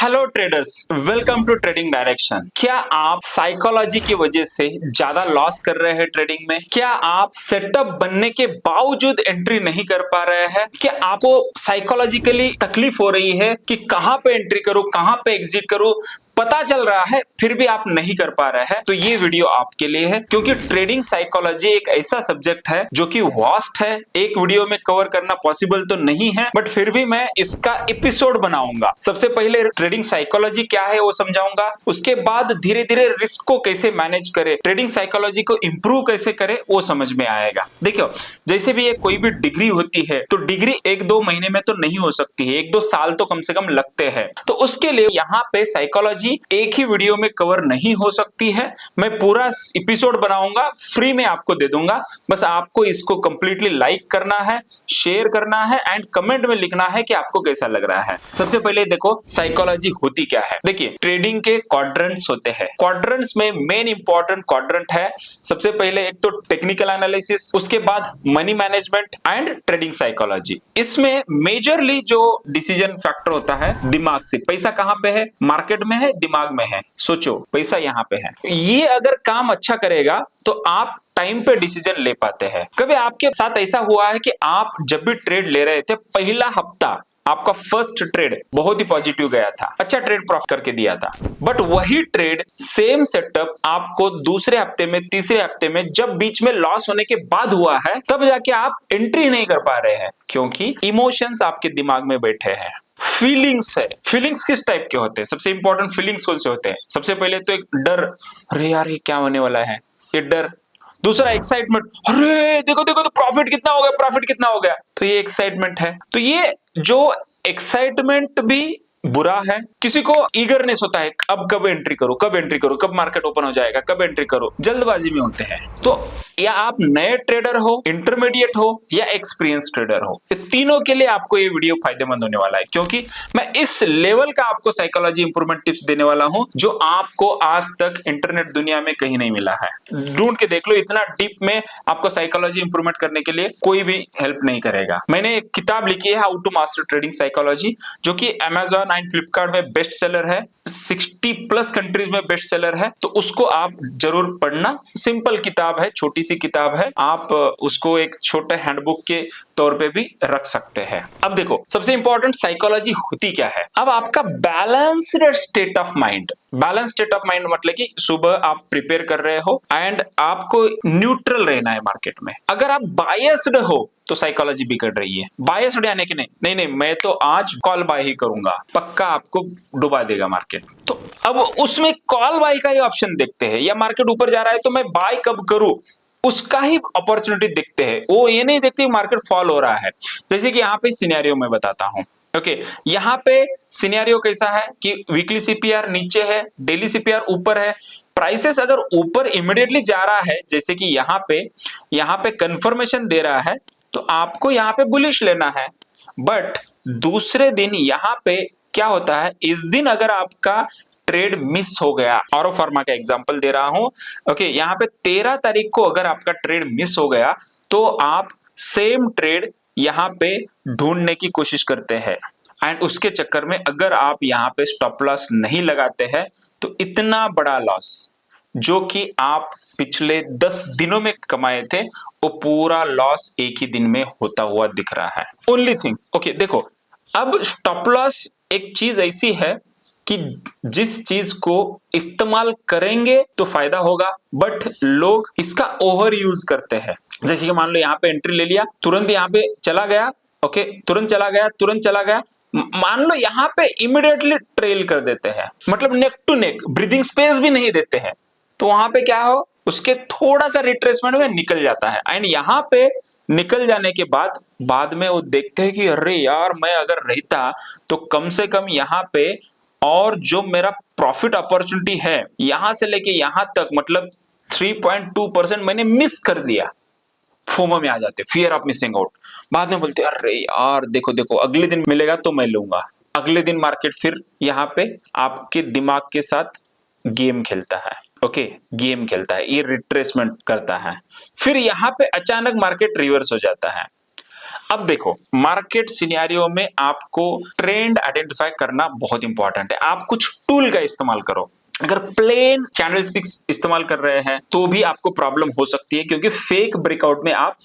Hello traders, welcome to trading direction. क्या आप psychology की वजह से ज्यादा लॉस कर रहे हैं ट्रेडिंग में? क्या आप सेटअप बनने के बावजूद एंट्री नहीं कर पा रहे हैं? क्या आपको साइकोलॉजिकली तकलीफ हो रही है कि कहां पे एंट्री करूं, कहां पे एग्जिट करूं? पता चल रहा है फिर भी आप नहीं कर पा रहे हैं, तो ये वीडियो आपके लिए है, क्योंकि ट्रेडिंग साइकोलॉजी एक ऐसा सब्जेक्ट है जो कि वास्ट है। एक वीडियो में कवर करना पॉसिबल तो नहीं है, बट फिर भी मैं इसका एपिसोड बनाऊंगा। सबसे पहले ट्रेडिंग साइकोलॉजी क्या है वो समझाऊंगा, उसके बाद धीरे धीरे रिस्क को कैसे मैनेज करे, ट्रेडिंग साइकोलॉजी को इंप्रूव कैसे करे वो समझ में आएगा। देखियो, जैसे भी ये कोई भी डिग्री होती है तो डिग्री एक दो महीने में तो नहीं हो सकती है, एक दो साल तो कम से कम लगते हैं। तो उसके लिए यहाँ पे साइकोलॉजी एक ही वीडियो में कवर नहीं हो सकती है। मैं पूरा एपिसोड बनाऊंगा, फ्री में आपको दे दूंगा। बस आपको इसको कंप्लीटली लाइक करना है, शेयर करना है एंड कमेंट में लिखना है कि आपको कैसा लग रहा है। सबसे पहले देखो साइकोलॉजी होती क्या है। देखिए, ट्रेडिंग के क्वाड्रेंट्स होते हैं। क्वाड्रेंट्स में मेन इंपॉर्टेंट क्वाड्रेंट है सबसे पहले एक तो टेक्निकल एनालिसिस, उसके बाद money management and trading psychology. इसमें मेजरली जो डिसीजन फैक्टर होता है दिमाग से, पैसा कहां पे है, मार्केट में है, दिमाग में है। सोचो, पैसा यहां पे है, ये अगर काम अच्छा करेगा तो आप टाइम पे डिसीजन ले पाते हैं। कभी आपके साथ ऐसा हुआ है कि आप जब भी ट्रेड ले रहे थे, पहला हफ्ता आपका फर्स्ट ट्रेड बहुत ही पॉजिटिव गया था, अच्छा ट्रेड प्रॉफिट करके दिया था, बट वही ट्रेड सेम सेटअप आपको दूसरे हफ्ते में, तीसरे हफ्ते में, जब बीच में लॉस होने के बाद हुआ है, तब जाके आप एंट्री नहीं कर पा रहे हैं, क्योंकि इमोशंस आपके दिमाग में बैठे हैं। फीलिंग्स है। फीलिंग्स किस टाइप के होते हैं? सबसे इंपॉर्टेंट फीलिंग्स कौन से होते हैं? सबसे पहले तो एक डर, अरे यार ये क्या होने वाला है, ये डर। दूसरा एक्साइटमेंट, अरे देखो देखो तो प्रॉफिट कितना हो गया, प्रॉफिट कितना हो गया, तो ये एक्साइटमेंट है। तो ये जो एक्साइटमेंट भी बुरा है। किसी को ईगरनेस होता है, अब कब एंट्री करो, कब एंट्री करो, कब मार्केट ओपन हो जाएगा, कब एंट्री करो, जल्दबाजी में होते हैं। तो या आप नए ट्रेडर हो, इंटरमीडिएट हो या एक्सपीरियंस ट्रेडर हो, ये तीनों के लिए आपको ये वीडियो फायदेमंद होने वाला है, क्योंकि मैं इस लेवल का आपको साइकोलॉजी इंप्रूवमेंट टिप्स देने वाला हूं जो आपको आज तक इंटरनेट दुनिया में कहीं नहीं मिला है। ढूंढ के देख लो, इतना डीप में आपको साइकोलॉजी इंप्रूवमेंट करने के लिए कोई भी हेल्प नहीं करेगा। मैंने एक किताब लिखी है, how to master trading psychology, जो कि अमेजॉन एंड फ्लिपकार्ट में बेस्ट सेलर है, 60 प्लस कंट्रीज में बेस्ट सेलर है, तो उसको आप जरूर पढ़ना। सिंपल किताब है, छोटी सी किताब है, आप उसको एक छोटे हैंडबुक के तौर पे भी रख सकते हैं। अब देखो, सबसे इंपॉर्टेंट साइकोलॉजी होती क्या है। अब आपका balanced state of mind, balance state of mind मतलब कि सुबह आप प्रिपेयर कर रहे हो एंड आपको न्यूट्रल रहना है मार्केट में। अगर आप बायस्ड हो तो साइकोलॉजी बिगड़ रही है। बायस्ड यानी कि नहीं नहीं मैं तो आज कॉल बाय ही करूंगा, पक्का आपको डुबा देगा मार्केट। तो अब उसमें कॉल बाय का ही ऑप्शन देखते हैं, या मार्केट ऊपर जा रहा है तो मैं बाय कब करूं, उसका ही अपॉर्चुनिटी देखते हैं। वो ये नहीं देखते मार्केट फॉल हो रहा है। जैसे कि यहाँ पे सिनेरियो में बताता हूं। ओके, यहाँ पे सिनेरियो कैसा है कि वीकली सीपीआर नीचे है, डेली सीपीआर ऊपर है। प्राइसेस अगर ऊपर इमीडिएटली जा रहा है, जैसे कि यहाँ पे कंफर्मेशन दे रहा है, तो आपको यहाँ पे बुलिश लेना है। बट दूसरे दिन यहाँ पे क्या होता है, इस दिन अगर आपका ट्रेड मिस हो गया, ऑरो फार्मा का एग्जांपल दे रहा हूं। ओके, यहाँ पे 13 तारीख को अगर आपका ट्रेड मिस हो गया तो आप सेम ट्रेड यहाँ पे ढूंढने की कोशिश करते हैं, एंड उसके चक्कर में अगर आप यहाँ पे स्टॉप लॉस नहीं लगाते हैं तो इतना बड़ा लॉस जो कि आप पिछले 10 दिनों में कमाए थे, वो पूरा लॉस एक ही दिन में होता हुआ दिख रहा है। ओनली थिंग, ओके देखो, अब स्टॉप लॉस एक चीज ऐसी है कि जिस चीज को इस्तेमाल करेंगे तो फायदा होगा, बट लोग इसका ओवर यूज करते हैं। जैसे कि मान लो यहाँ पे एंट्री ले लिया, तुरंत यहाँ पे चला गया, ओके तुरंत चला गया, तुरंत चला गया, मान लो यहाँ पे इमीडिएटली ट्रेल कर देते हैं, मतलब neck to neck, breathing space भी नहीं देते हैं, तो वहां पे क्या हो, उसके थोड़ा सा रिट्रेसमेंट में निकल जाता है। एंड यहाँ पे निकल जाने के बाद में वो देखते हैं कि अरे यार मैं अगर रहता तो कम से कम यहाँ पे, और जो मेरा प्रॉफिट अपॉर्चुनिटी है यहां से लेके यहां तक, मतलब 3.2% मैंने मिस कर दिया। फोमो में आ जाते, फियर ऑफ मिसिंग आउट। बाद में बोलते अरे यार देखो देखो अगले दिन मिलेगा तो मैं लूंगा। अगले दिन मार्केट फिर यहाँ पे आपके दिमाग के साथ गेम खेलता है। ओके, गेम खेलता है, ये रिट्रेसमेंट करता है, फिर यहाँ पे अचानक मार्केट रिवर्स हो जाता है। अब देखो, मार्केट सिनेरियो में आपको ट्रेंड आइडेंटिफाई करना बहुत इंपॉर्टेंट है। आप कुछ टूल का इस्तेमाल करो। अगर प्लेन कैंडलस्टिक्स इस्तेमाल कर रहे हैं तो भी आपको प्रॉब्लम हो सकती है, क्योंकि फेक ब्रेकआउट में आप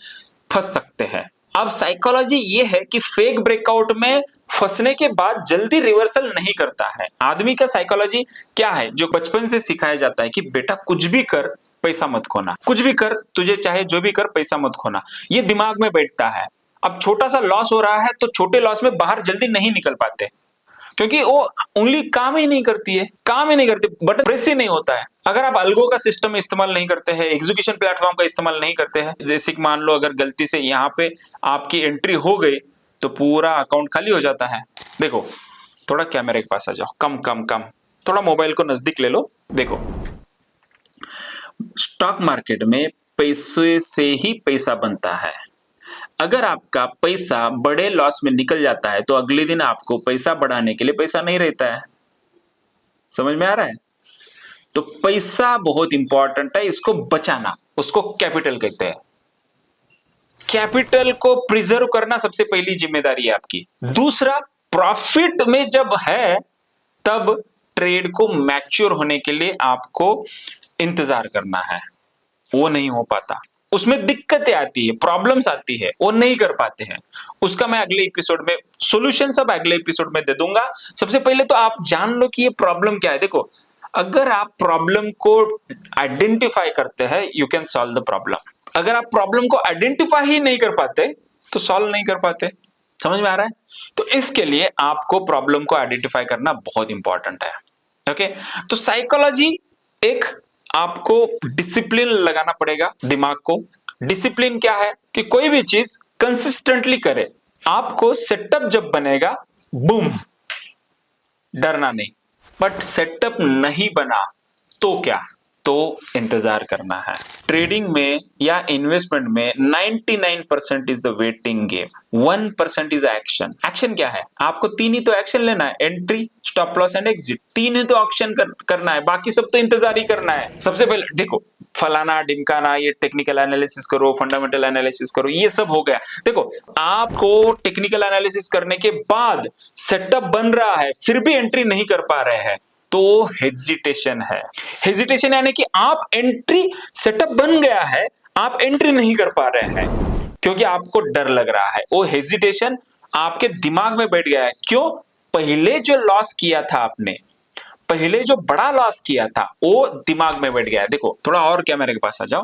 फंस सकते हैं। अब साइकोलॉजी ये है कि फेक ब्रेकआउट में फंसने के बाद जल्दी रिवर्सल नहीं करता है। आदमी का साइकोलॉजी क्या है, जो बचपन से सिखाया जाता है कि बेटा कुछ भी कर, पैसा मत खोना, कुछ भी कर, तुझे चाहे जो भी कर, पैसा मत खोना। ये दिमाग में बैठता है। अब छोटा सा लॉस हो रहा है तो छोटे लॉस में बाहर जल्दी नहीं निकल पाते, क्योंकि वो उंगली काम ही नहीं करती है, काम ही नहीं करती, बटन प्रेस ही नहीं होता है। अगर आप अल्गो का सिस्टम इस्तेमाल नहीं करते हैं, एग्जीक्यूशन प्लेटफॉर्म का इस्तेमाल नहीं करते हैं, जैसे कि मान लो अगर गलती से यहाँ पे आपकी एंट्री हो गई तो पूरा अकाउंट खाली हो जाता है। देखो, थोड़ा कैमरे के पास आ जाओ, कम कम कम, थोड़ा मोबाइल को नजदीक ले लो। देखो, स्टॉक मार्केट में पैसे से ही पैसा बनता है। अगर आपका पैसा बड़े लॉस में निकल जाता है तो अगले दिन आपको पैसा बढ़ाने के लिए पैसा नहीं रहता है। समझ में आ रहा है? तो पैसा बहुत इंपॉर्टेंट है, इसको बचाना, उसको कैपिटल कहते हैं। कैपिटल को प्रिजर्व करना सबसे पहली जिम्मेदारी है आपकी। दूसरा, प्रॉफिट में जब है तब ट्रेड को मैच्योर होने के लिए आपको इंतजार करना है। वो नहीं हो पाता, उसमें दिक्कतें आती है, प्रॉब्लम्स आती है, वो नहीं कर पाते हैं। उसका मैं अगले एपिसोड में सॉल्यूशन सब अगले एपिसोड में दे दूंगा। सबसे पहले तो आप जान लो कि ये प्रॉब्लम क्या है। देखो, अगर आप प्रॉब्लम को आइडेंटिफाई करते हैं, you can solve the problem. अगर आप प्रॉब्लम को आइडेंटिफाई ही नहीं कर पाते तो सॉल्व नहीं कर पाते। समझ में आ रहा है? तो इसके लिए आपको प्रॉब्लम को आइडेंटिफाई करना बहुत इंपॉर्टेंट है। ओके, तो साइकोलॉजी, एक आपको डिसिप्लिन लगाना पड़ेगा दिमाग को। डिसिप्लिन क्या है कि कोई भी चीज कंसिस्टेंटली करे। आपको सेटअप जब बनेगा, बूम, डरना नहीं। बट सेटअप नहीं बना तो क्या, तो इंतजार करना है। ट्रेडिंग में या इन्वेस्टमेंट में 99% is the waiting game, 1% is action. Action क्या है? आपको तीन ही तो एक्शन लेना है, entry, stop loss and exit. तीन ही तो एक्शन करना है, बाकी सब तो इंतजार ही करना है। सबसे पहले देखो, फलाना डिमकाना, ये टेक्निकल एनालिसिस करो, फंडामेंटल एनालिसिस करो, ये सब हो गया। देखो, आपको टेक्निकल एनालिसिस करने के बाद सेटअप बन रहा है, फिर भी एंट्री नहीं कर पा रहे हैं, तो हेजिटेशन है। हेजिटेशन यानी कि आप एंट्री, सेटअप बन गया है, आप एंट्री नहीं कर पा रहे हैं क्योंकि आपको डर लग रहा है। वो हेजिटेशन आपके दिमाग में बैठ गया है। क्यों? पहले जो लॉस किया था आपने, पहले जो बड़ा लॉस किया था, वो दिमाग में बैठ गया है। देखो, थोड़ा और कैमरे के पास आ जाओ।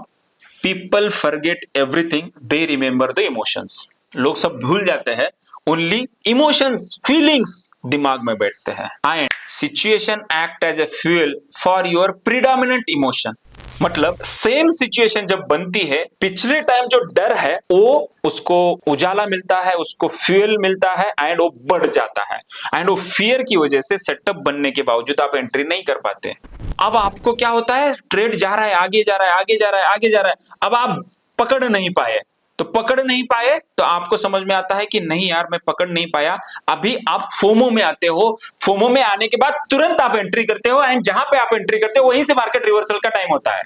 People forget everything, they remember the emotions. लोग सब भूल जाते हैं, ओनली इमोशंस, फीलिंग्स दिमाग में बैठते हैं। And situation act as a fuel for your predominant emotion. मतलब सेम सिचुएशन जब बनती है, पिछले टाइम जो डर है वो उसको उजाला मिलता है, उसको फ्यूल मिलता है एंड वो बढ़ जाता है। एंड वो फियर की वजह से सेटअप बनने के बावजूद आप एंट्री नहीं कर पाते। अब आपको क्या होता है? ट्रेड जा रहा है, आगे जा रहा है, आगे जा रहा है, आगे जा रहा है। अब आप पकड़ नहीं पाए, तो पकड़ नहीं पाए तो आपको समझ में आता है कि नहीं यार, मैं पकड़ नहीं पाया। अभी आप फोमो में आते हो। फोमो में आने के बाद तुरंत आप एंट्री करते हो, एंड जहां पे आप एंट्री करते हो वहीं से मार्केट रिवर्सल का टाइम होता है।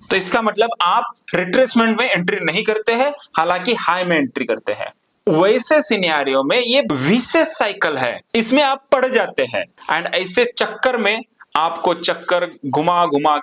तो इसका मतलब आप रिट्रेसमेंट में एंट्री नहीं करते हैं, हालांकि हाई में एंट्री करते हैं। वैसे सिनेरियो में ये विशेष साइकिल है, इसमें आप पड़ जाते हैं। एंड ऐसे चक्कर में आपको चक्कर घुमा घुमा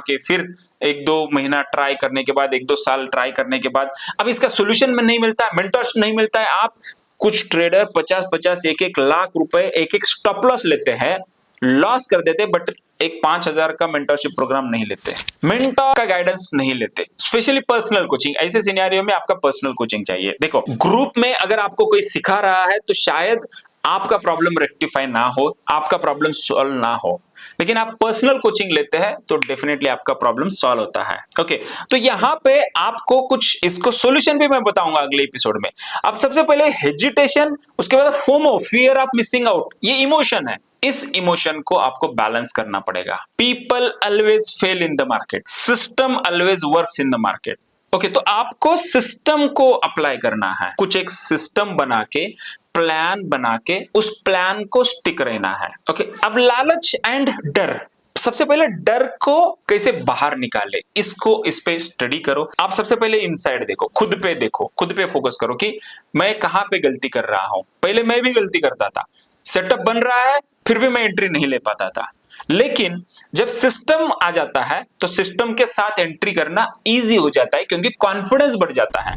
के फिर एक दो महीना ट्राई करने के बाद, एक दो साल ट्राई करने के बाद, अब इसका सोल्यूशन में नहीं मिलता है, मेंटर्स नहीं मिलता है। आप कुछ ट्रेडर 50-50, 1-1 लाख रुपए एक स्टॉप लॉस लेते हैं, लॉस कर देते, बट एक 5,000 का मेंटरशिप प्रोग्राम नहीं लेते, मेंटर का गाइडेंस नहीं लेते, स्पेशली पर्सनल कोचिंग। ऐसे सिनेरियो में आपका पर्सनल कोचिंग चाहिए। देखो, ग्रुप में अगर आपको कोई सिखा रहा है तो शायद आपका प्रॉब्लम रेक्टिफाई ना हो, आपका प्रॉब्लम सॉल्व ना हो, लेकिन आप पर्सनल कोचिंग लेते हैं तो डेफिनेटली आपका प्रॉब्लम सॉल्व होता है। ओके, तो यहां पे आपको कुछ इसको सॉल्यूशन भी मैं बताऊंगा अगले एपिसोड में। अब सबसे पहले हेजिटेशन, उसके बाद FOMO, fear of missing out, ये इमोशन है। इस इमोशन को आपको बैलेंस करना पड़ेगा। People always fail in the market, system always works in the market. Okay, तो आपको सिस्टम को अप्लाई करना है, कुछ एक सिस्टम बना के, प्लान बना के, उस प्लान को स्टिक रहना है। ओके, अब लालच एंड डर, सबसे पहले डर को कैसे बाहर निकाले, इस पे स्टडी करो। आप सबसे पहले इनसाइड देखो, खुद पे फोकस करो कि मैं कहां पे गलती कर रहा हूं। पहले मैं भी गलती करता था, सेटअप बन रहा है फिर भी मैं एंट्री नहीं ले पाता था। लेकिन जब सिस्टम आ जाता है तो सिस्टम के साथ एंट्री करना इजी हो जाता है, क्योंकि कॉन्फिडेंस बढ़ जाता है।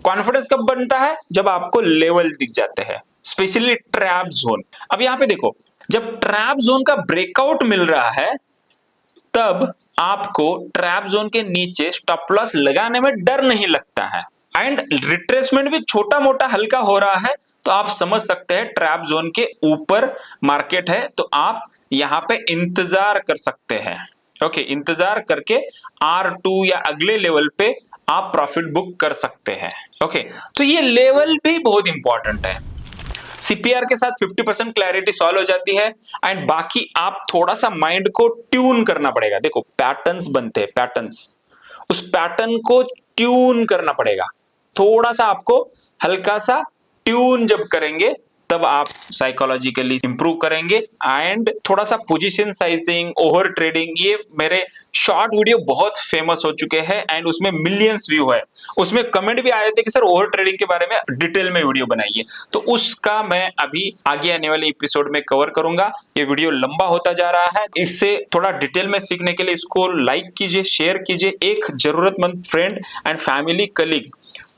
कॉन्फिडेंस कब बनता है? जब आपको लेवल दिख जाते हैं, स्पेशली ट्रैप जोन। अब यहां पे देखो, जब ट्रैप जोन का ब्रेकआउट मिल रहा है तब आपको ट्रैप जोन के नीचे स्टॉप लॉस लगाने में डर नहीं लगता है, एंड रिट्रेसमेंट भी छोटा मोटा हल्का हो रहा है तो आप समझ सकते हैं ट्रैप जोन के ऊपर मार्केट है, तो आप यहां पे इंतजार कर सकते हैं। ओके, इंतजार करके R2 या अगले लेवल पे आप प्रॉफिट बुक कर सकते हैं। ओके, तो ये लेवल भी बहुत इंपॉर्टेंट है। सीपीआर के साथ 50% क्लैरिटी सॉल्व हो जाती है, एंड बाकी आप थोड़ा सा माइंड को ट्यून करना पड़ेगा। देखो, पैटर्न्स बनते हैं, पैटर्न्स, उस पैटर्न को ट्यून करना पड़ेगा। थोड़ा सा आपको हल्का सा ट्यून जब करेंगे तब आप साइकोलॉजिकली इंप्रूव करेंगे। एंड थोड़ा सा पोजीशन साइजिंग, ओवर ट्रेडिंग, ये मेरे शॉर्ट वीडियो बहुत फेमस हो चुके हैं एंड उसमें मिलियंस व्यू है। उसमें कमेंट भी आए थे कि सर ओवर ट्रेडिंग के बारे में डिटेल में वीडियो बनाइए, तो उसका मैं अभी आगे आने वाले एपिसोड में कवर करूंगा। ये वीडियो लंबा होता जा रहा है, इससे थोड़ा डिटेल में सीखने के लिए इसको लाइक कीजिए, शेयर कीजिए, एक जरूरतमंद फ्रेंड एंड फैमिली कलीग,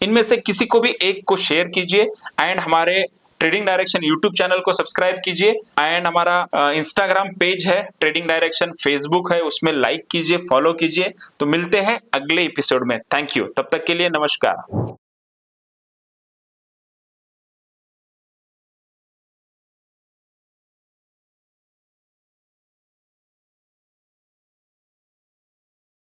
इनमें से किसी को भी एक को शेयर कीजिए। एंड हमारे ट्रेडिंग डायरेक्शन यूट्यूब चैनल को सब्सक्राइब कीजिए, एंड हमारा इंस्टाग्राम पेज है ट्रेडिंग डायरेक्शन, फेसबुक है, उसमें लाइक कीजिए, फॉलो कीजिए। तो मिलते हैं अगले एपिसोड में। थैंक यू, तब तक के लिए नमस्कार।